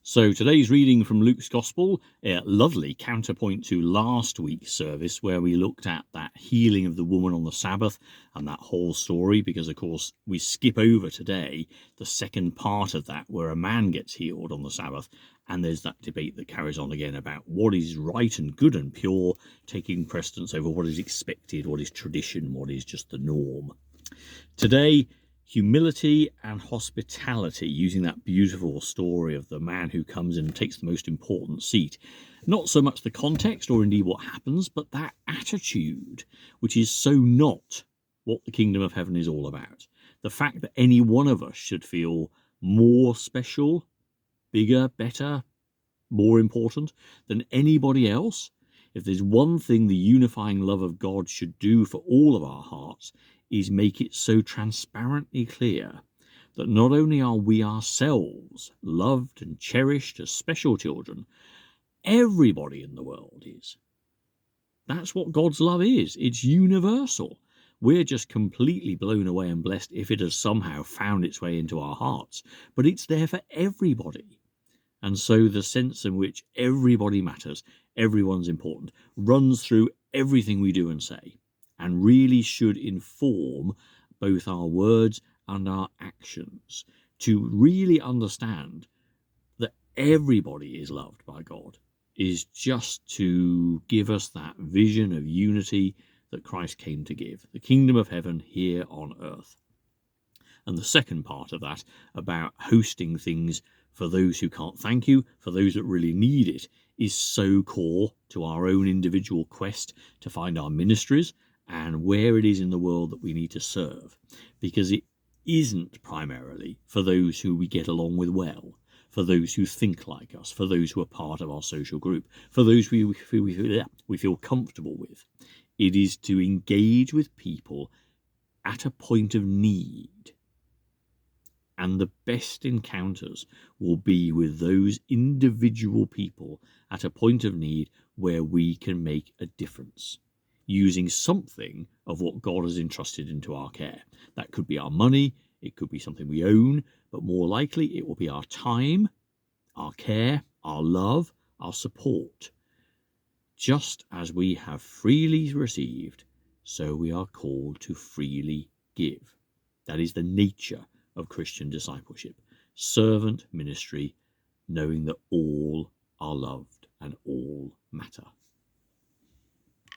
So today's reading from Luke's Gospel, a lovely counterpoint to last week's service where we looked at that healing of the woman on the Sabbath and that whole story, because of course we skip over today the second part of that where a man gets healed on the Sabbath, and there's that debate that carries on again about what is right and good and pure, taking precedence over what is expected, what is tradition, what is just the norm. Today, humility and hospitality, using that beautiful story of the man who comes in and takes the most important seat. Not so much the context or indeed what happens, but that attitude, which is so not what the kingdom of heaven is all about. The fact that any one of us should feel more special, bigger, better, more important than anybody else. If there's one thing the unifying love of God should do for all of our hearts, is make it so transparently clear that not only are we ourselves loved and cherished as special children, everybody in the world is. That's what God's love is. It's universal. We're just completely blown away and blessed if it has somehow found its way into our hearts, but it's there for everybody. And so the sense in which everybody matters, everyone's important, runs through everything we do and say, and really should inform both our words and our actions, to really understand that everybody is loved by God is just to give us that vision of unity that Christ came to give, the kingdom of heaven here on earth. And the second part of that, about hosting things for those who can't thank you, for those that really need it, is so core to our own individual quest to find our ministries and where it is in the world that we need to serve, because it isn't primarily for those who we get along with well, for those who think like us, for those who are part of our social group, for those we feel comfortable with. It is to engage with people at a point of need. And the best encounters will be with those individual people at a point of need where we can make a difference, using something of what God has entrusted into our care. That could be our money, it could be something we own, but more likely it will be our time, our care, our love, our support. Just as we have freely received, so we are called to freely give. That is the nature of Christian discipleship, servant ministry, knowing that all are loved and all matter.